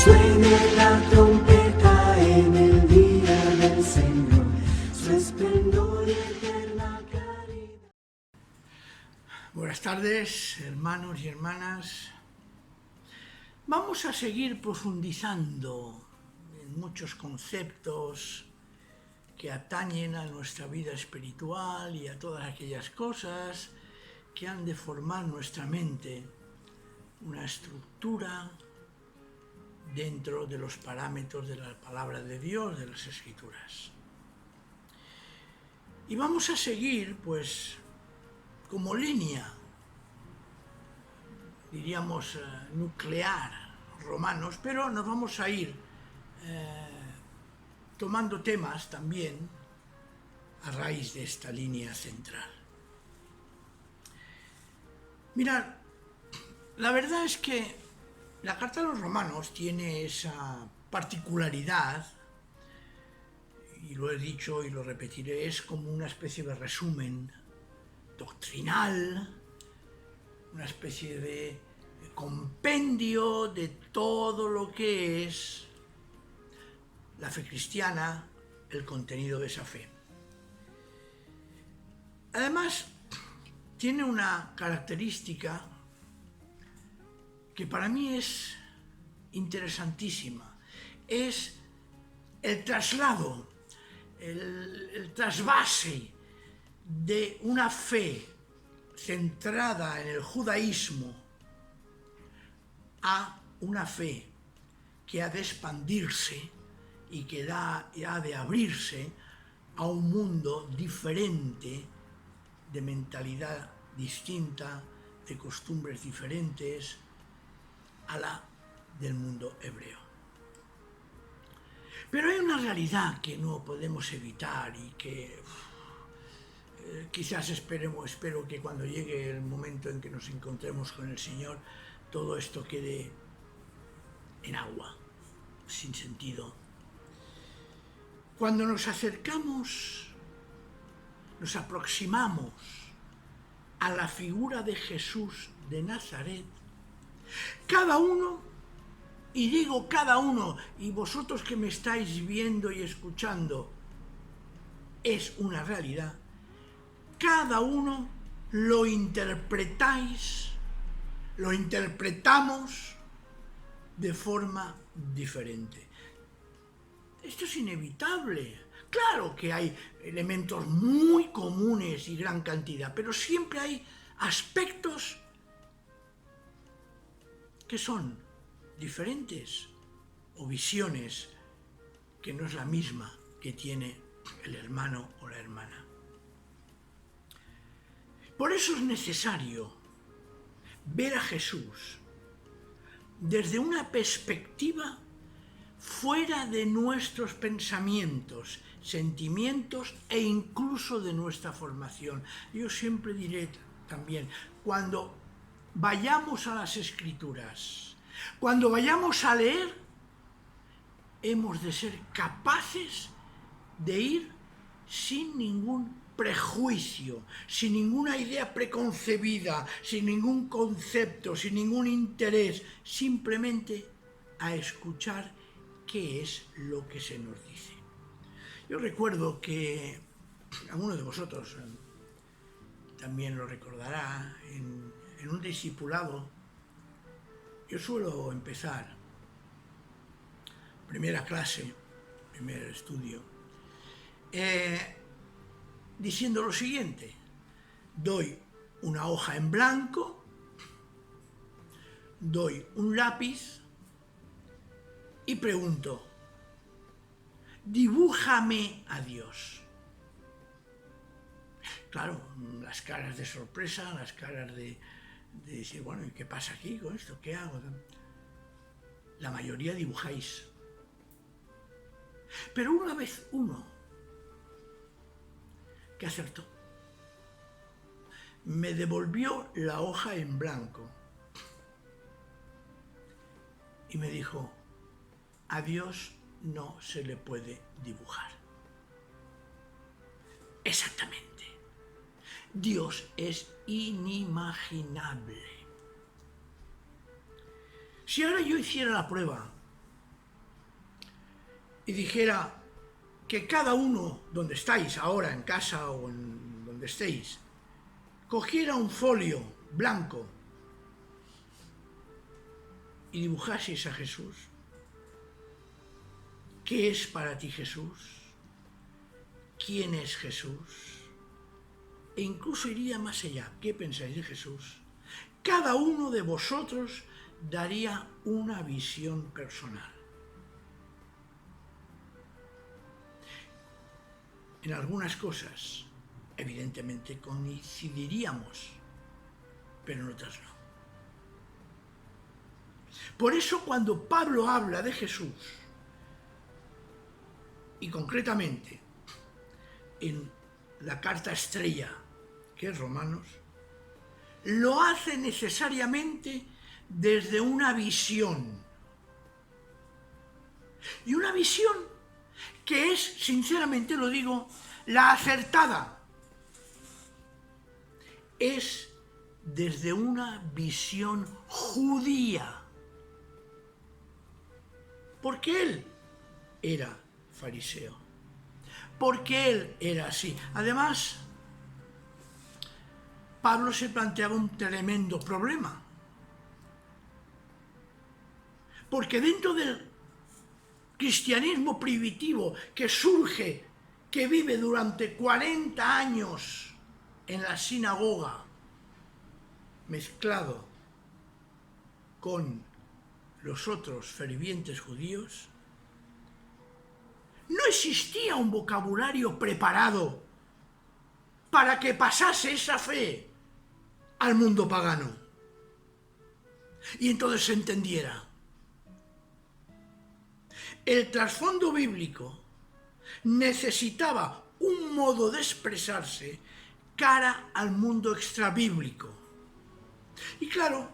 Suene la trompeta en el día del Señor, su esplendor y eterna claridad. Buenas tardes, hermanos y hermanas. Vamos a seguir profundizando en muchos conceptos que atañen a nuestra vida espiritual y a todas aquellas cosas que han de formar nuestra mente una estructura dentro de los parámetros de la palabra de Dios, de las Escrituras. Y vamos a seguir, pues, como línea, diríamos, nuclear, romanos, pero nos vamos a ir tomando temas también a raíz de esta línea central. Mirad, la verdad es que la carta a los romanos tiene esa particularidad, y lo he dicho y lo repetiré, es como una especie de resumen doctrinal, una especie de compendio de todo lo que es la fe cristiana, el contenido de esa fe. Además, tiene una característica que para mí es interesantísima, es el traslado, el trasvase de una fe centrada en el judaísmo a una fe que ha de expandirse y que ha de abrirse a un mundo diferente, de mentalidad distinta, de costumbres diferentes a la del mundo hebreo. Pero hay una realidad que no podemos evitar y que quizás espero que cuando llegue el momento en que nos encontremos con el Señor, todo esto quede en agua, sin sentido. Cuando nos aproximamos a la figura de Jesús de Nazaret, cada uno, y digo cada uno, y vosotros que me estáis viendo y escuchando, es una realidad, cada uno lo interpretáis, lo interpretamos de forma diferente. Esto es inevitable. Claro que hay elementos muy comunes y gran cantidad, pero siempre hay aspectos que son diferentes o visiones que no es la misma que tiene el hermano o la hermana. Por eso es necesario ver a Jesús desde una perspectiva fuera de nuestros pensamientos, sentimientos e incluso de nuestra formación. Yo siempre diré también, cuando vayamos a las Escrituras, cuando vayamos a leer, hemos de ser capaces de ir sin ningún prejuicio, sin ninguna idea preconcebida, sin ningún concepto, sin ningún interés, simplemente a escuchar qué es lo que se nos dice. Yo recuerdo que alguno de vosotros también lo recordará, en un discipulado, yo suelo empezar primera clase, primer estudio, diciendo lo siguiente: doy una hoja en blanco, doy un lápiz y pregunto, dibújame a Dios. Claro, las caras de sorpresa, las caras de decir, bueno, ¿y qué pasa aquí con esto? ¿Qué hago? La mayoría dibujáis. Pero una vez uno que acertó, me devolvió la hoja en blanco y me dijo, a Dios no se le puede dibujar. Exactamente. Dios es inimaginable. Si ahora yo hiciera la prueba y dijera que cada uno, donde estáis ahora, en casa o en donde estéis, cogiera un folio blanco y dibujaseis a Jesús. ¿Qué es para ti Jesús? ¿Quién es Jesús? E incluso iría más allá. ¿Qué pensáis de Jesús? Cada uno de vosotros daría una visión personal. En algunas cosas, evidentemente, coincidiríamos, pero en otras no. Por eso cuando Pablo habla de Jesús, y concretamente en la carta estrella, que es Romanos, lo hace necesariamente desde una visión. Y una visión que es, sinceramente lo digo, la acertada. Es desde una visión judía. Porque él era fariseo. Porque él era así. Además, Pablo se planteaba un tremendo problema. Porque dentro del cristianismo primitivo que surge, que vive durante 40 años en la sinagoga, mezclado con los otros fervientes judíos, no existía un vocabulario preparado para que pasase esa fe al mundo pagano y entonces se entendiera. El trasfondo bíblico necesitaba un modo de expresarse cara al mundo extrabíblico. Y claro,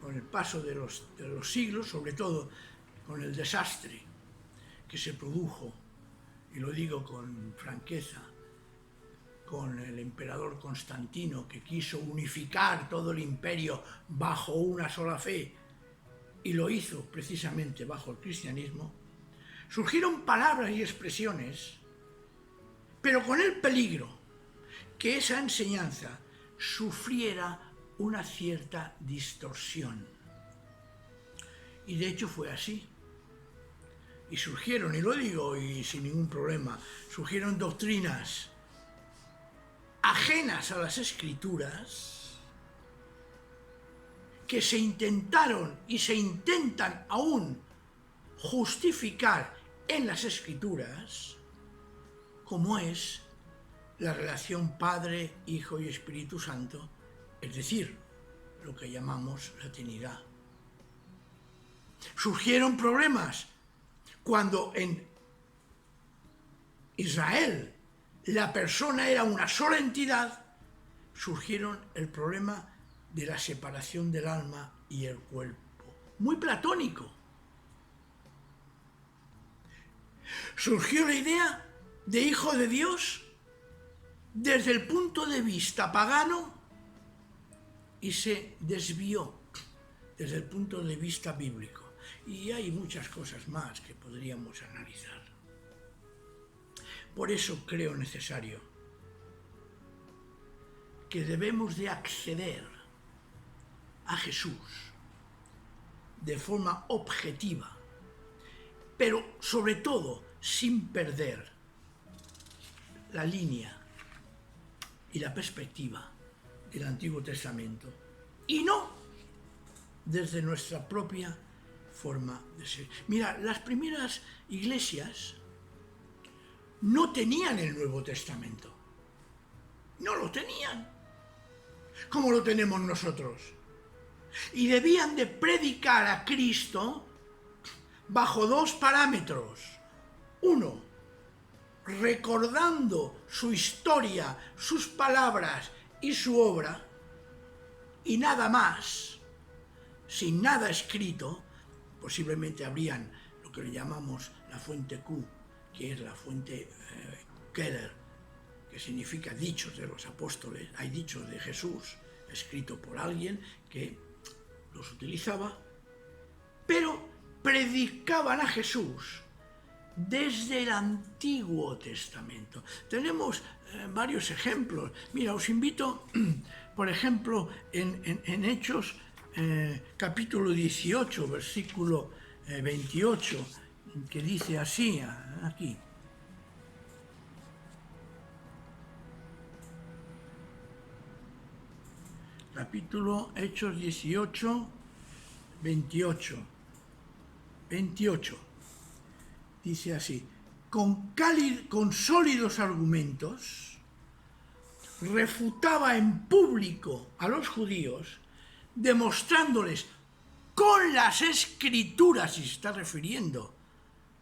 con el paso de los siglos, sobre todo con el desastre que se produjo, y lo digo con franqueza, con el emperador Constantino, que quiso unificar todo el imperio bajo una sola fe, y lo hizo precisamente bajo el cristianismo, surgieron palabras y expresiones, pero con el peligro que esa enseñanza sufriera una cierta distorsión. Y de hecho fue así. Y surgieron, y lo digo y sin ningún problema, surgieron doctrinas ajenas a las Escrituras que se intentaron y se intentan aún justificar en las Escrituras, como es la relación Padre, Hijo y Espíritu Santo, es decir, lo que llamamos la Trinidad. Surgieron problemas cuando en Israel la persona era una sola entidad, surgieron el problema de la separación del alma y el cuerpo, muy platónico. Surgió la idea de hijo de Dios desde el punto de vista pagano y se desvió desde el punto de vista bíblico. Y hay muchas cosas más que podríamos analizar. Por eso creo necesario que debemos de acceder a Jesús de forma objetiva, pero sobre todo sin perder la línea y la perspectiva del Antiguo Testamento, y no desde nuestra propia forma de ser. Mira, las primeras iglesias no tenían el Nuevo Testamento, no lo tenían, como lo tenemos nosotros, y debían de predicar a Cristo bajo dos parámetros. Uno, recordando su historia, sus palabras y su obra, y nada más, sin nada escrito. Posiblemente habrían lo que le llamamos la fuente Q, que es la fuente Keller, que significa dichos de los apóstoles. Hay dichos de Jesús escrito por alguien que los utilizaba, pero predicaban a Jesús desde el Antiguo Testamento. Tenemos varios ejemplos. Mira, os invito, por ejemplo, en Hechos capítulo 18, versículo 28, que dice así, aquí. Capítulo Hechos 18, 28. Dice así: con sólidos argumentos, refutaba en público a los judíos, demostrándoles con las Escrituras, y se está refiriendo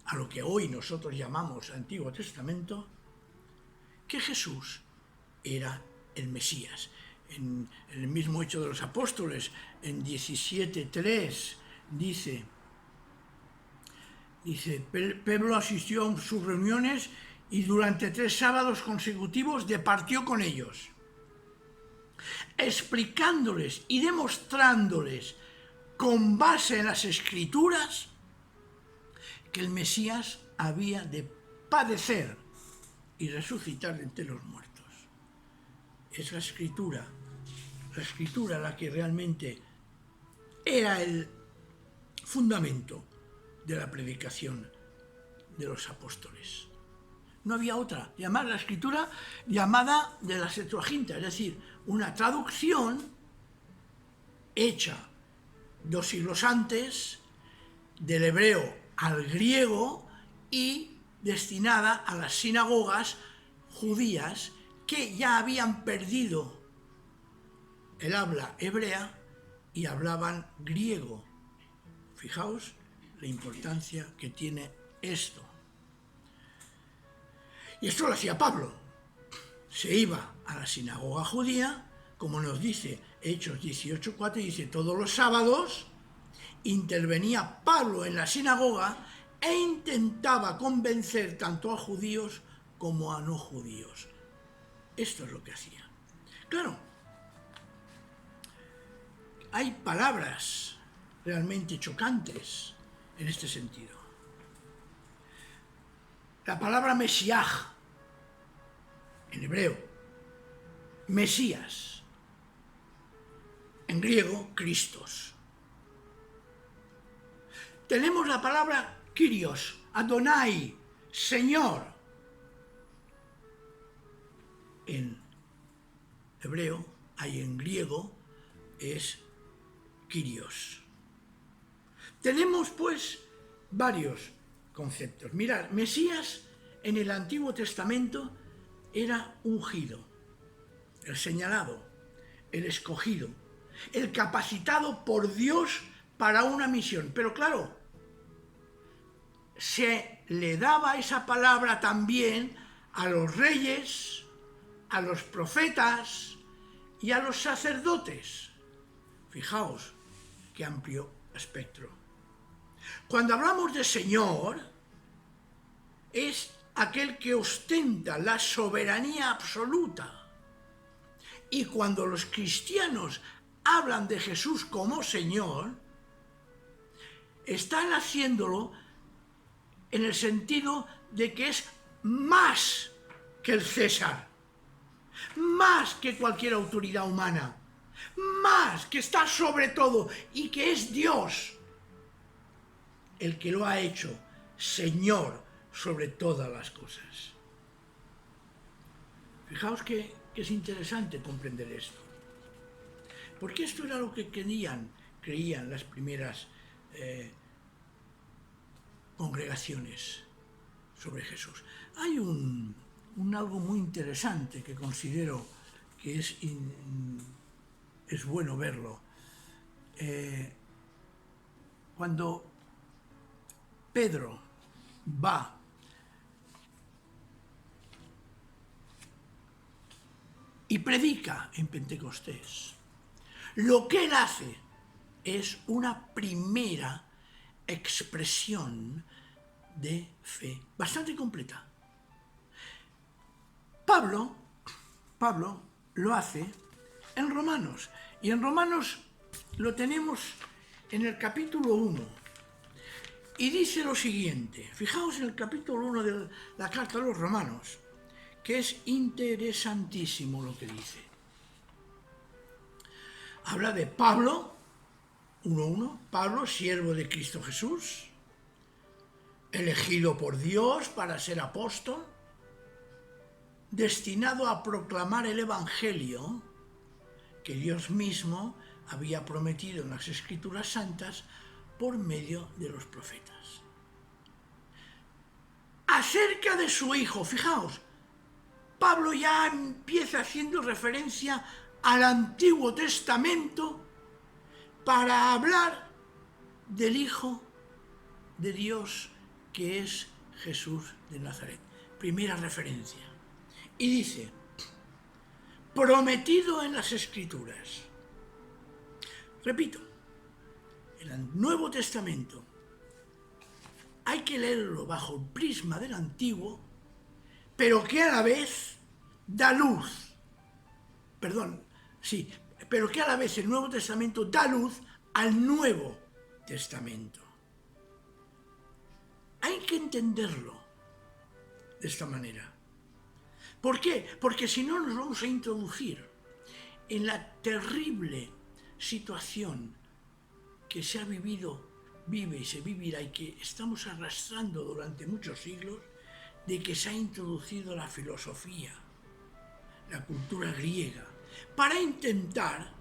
a lo que hoy nosotros llamamos Antiguo Testamento, que Jesús era el Mesías. En el mismo Hecho de los Apóstoles, en 17:3, dice, Pablo asistió a sus reuniones y durante 3 sábados consecutivos departió con ellos, explicándoles y demostrándoles con base en las Escrituras que el Mesías había de padecer y resucitar de entre los muertos. Es la Escritura la que realmente era el fundamento de la predicación de los apóstoles. No había otra, llamada la Escritura, llamada de la Septuaginta, es decir, una traducción hecha 2 siglos antes del hebreo al griego y destinada a las sinagogas judías que ya habían perdido el habla hebrea y hablaban griego. Fijaos la importancia que tiene esto. Y esto lo hacía Pablo. Se iba a la sinagoga judía, como nos dice Hechos 18:4, y dice, todos los sábados intervenía Pablo en la sinagoga e intentaba convencer tanto a judíos como a no judíos. Esto es lo que hacía. Claro, hay palabras realmente chocantes en este sentido. La palabra Mesiaj, en hebreo, Mesías, en griego, Cristos. Tenemos la palabra Kyrios, Adonai, Señor. En hebreo, hay en griego, es Kyrios. Tenemos pues varios conceptos. Mirad, Mesías en el Antiguo Testamento era ungido, el señalado, el escogido, el capacitado por Dios para una misión. Pero claro, se le daba esa palabra también a los reyes, a los profetas y a los sacerdotes. Fijaos qué amplio espectro. Cuando hablamos de Señor, es aquel que ostenta la soberanía absoluta. Y cuando los cristianos hablan de Jesús como Señor, están haciéndolo en el sentido de que es más que el César, más que cualquier autoridad humana, más que está sobre todo y que es Dios el que lo ha hecho Señor sobre todas las cosas. Fijaos que es interesante comprender esto, porque esto era lo que creían las primeras congregaciones sobre Jesús. Hay un algo muy interesante que considero que es bueno verlo. Cuando Pedro va y predica en Pentecostés, lo que él hace es una primera expresión de fe bastante completa. Pablo lo hace en Romanos, y en Romanos lo tenemos en el capítulo 1, Y dice lo siguiente, fijaos en el capítulo 1 de la carta a los Romanos, que es interesantísimo lo que dice. Habla de Pablo, 1:1, Pablo, siervo de Cristo Jesús, elegido por Dios para ser apóstol, destinado a proclamar el Evangelio que Dios mismo había prometido en las Escrituras Santas por medio de los profetas. Acerca de su hijo, fijaos, Pablo ya empieza haciendo referencia al Antiguo Testamento para hablar del Hijo de Dios que es Jesús de Nazaret. Primera referencia. Y dice, prometido en las Escrituras. Repito, el Nuevo Testamento hay que leerlo bajo el prisma del Antiguo, pero que a la vez da luz. Pero que a la vez el Nuevo Testamento da luz al Nuevo Testamento. Hay que entenderlo de esta manera. ¿Por qué? Porque si no nos vamos a introducir en la terrible situación que se ha vivido, vive y se vivirá y que estamos arrastrando durante muchos siglos, de que se ha introducido la filosofía, la cultura griega, para intentar,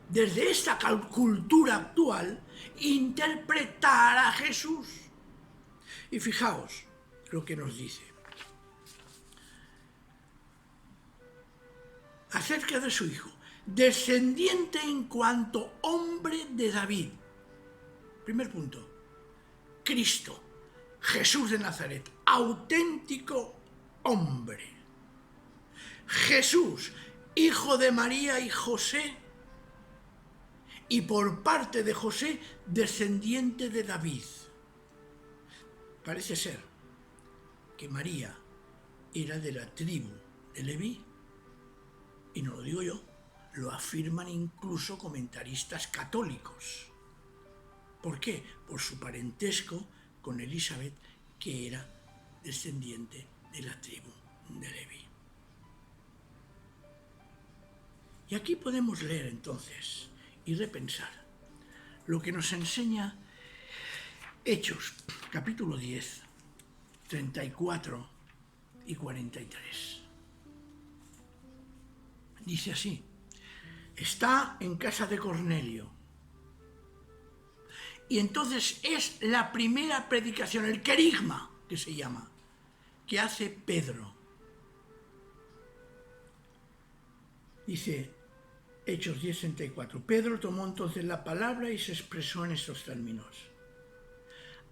desde esta cultura actual, interpretar a Jesús. Y fijaos lo que nos dice. Acerca de su hijo, descendiente en cuanto hombre de David. Primer punto, Cristo, Jesús de Nazaret, auténtico hombre. Jesús, hijo de María y José, y por parte de José, descendiente de David. Parece ser que María era de la tribu de Leví, y no lo digo yo, lo afirman incluso comentaristas católicos. ¿Por qué? Por su parentesco con Elizabeth, que era descendiente de la tribu de Leví. Y aquí podemos leer entonces y repensar lo que nos enseña Hechos, capítulo 10, 34 y 43. Dice así, está en casa de Cornelio. Y entonces es la primera predicación, el querigma, que se llama, que hace Pedro. Dice Hechos 10:34. Pedro tomó entonces la palabra y se expresó en estos términos.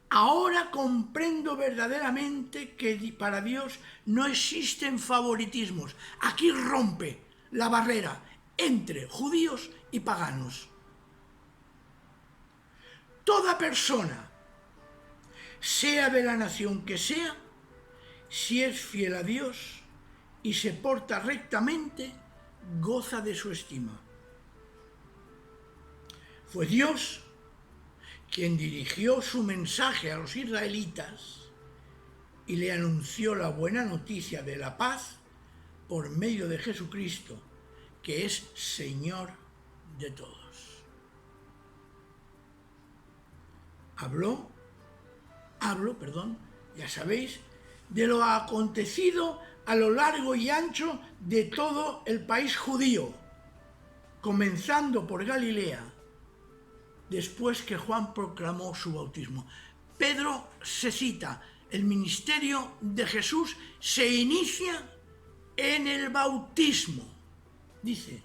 Ahora comprendo verdaderamente que para Dios no existen favoritismos. Aquí rompe la barrera entre judíos y paganos. Toda persona, sea de la nación que sea, si es fiel a Dios y se porta rectamente, goza de su estima. Fue Dios quien dirigió su mensaje a los israelitas y le anunció la buena noticia de la paz por medio de Jesucristo, que es Señor de todos. Hablo, ya sabéis, de lo acontecido a lo largo y ancho de todo el país judío, comenzando por Galilea, después que Juan proclamó su bautismo. Pedro se cita, el ministerio de Jesús se inicia en el bautismo. Dice,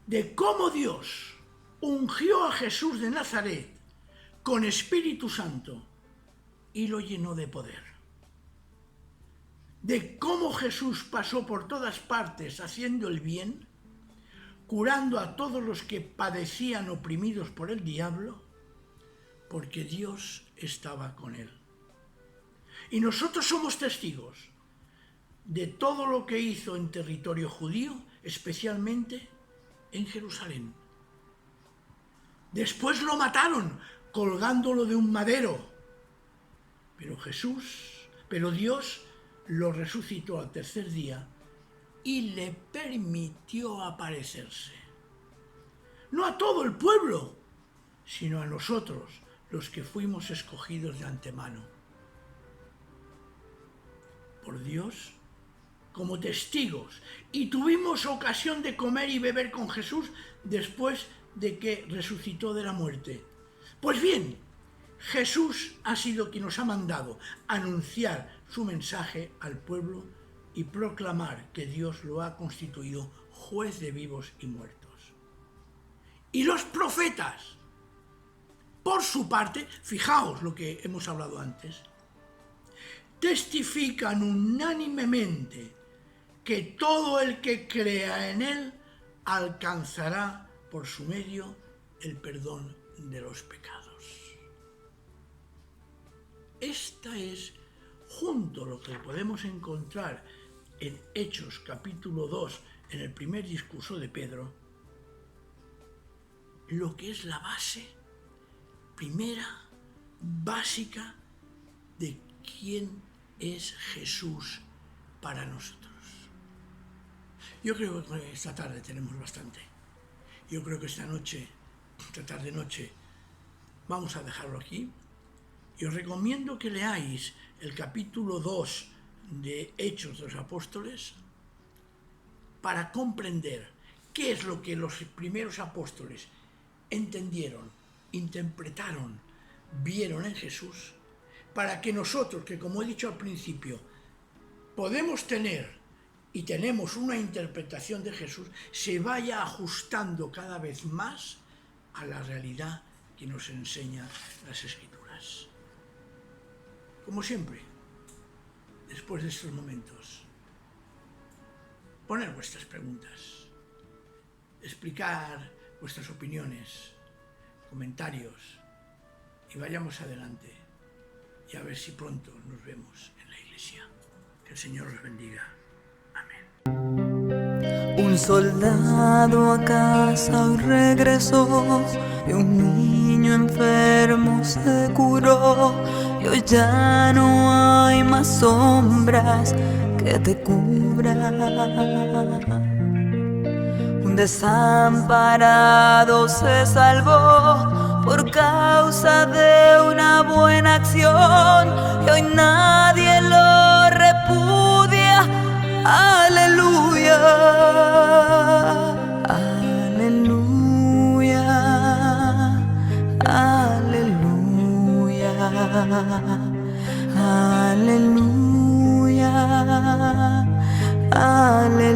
de cómo Dios ungió a Jesús de Nazaret con Espíritu Santo y lo llenó de poder. De cómo Jesús pasó por todas partes haciendo el bien, curando a todos los que padecían oprimidos por el diablo, porque Dios estaba con él. Y nosotros somos testigos de todo lo que hizo en territorio judío, especialmente en Jerusalén. Después lo mataron colgándolo de un madero. Pero Dios lo resucitó al tercer día y le permitió aparecerse. No a todo el pueblo, sino a nosotros, los que fuimos escogidos de antemano por Dios como testigos, y tuvimos ocasión de comer y beber con Jesús después de que resucitó de la muerte. Pues bien, Jesús ha sido quien nos ha mandado anunciar su mensaje al pueblo y proclamar que Dios lo ha constituido juez de vivos y muertos. Y los profetas, por su parte, fijaos lo que hemos hablado antes, testifican unánimemente que todo el que crea en él alcanzará por su medio el perdón de los pecados. Esta es, junto a lo que podemos encontrar en Hechos capítulo 2, en el primer discurso de Pedro, lo que es la base primera, básica, de quién es Jesús para nosotros. Yo creo que esta tarde tenemos bastante. Yo creo que esta tarde-noche, vamos a dejarlo aquí. Y os recomiendo que leáis el capítulo 2 de Hechos de los Apóstoles para comprender qué es lo que los primeros apóstoles entendieron, interpretaron, vieron en Jesús, para que nosotros, que como he dicho al principio, podemos tener y tenemos una interpretación de Jesús, se vaya ajustando cada vez más a la realidad que nos enseña las Escrituras. Como siempre, después de estos momentos, poner vuestras preguntas, explicar vuestras opiniones, comentarios, y vayamos adelante y a ver si pronto nos vemos en la iglesia. Que el Señor os bendiga. Amén. Un soldado a casa hoy regresó y un niño enfermo se curó, y hoy ya no hay más sombras que te cubran. Un desamparado se salvó por causa de una buena acción, y hoy nadie lo repudia. Aleluya, aleluya, aleluya, aleluya, aleluya.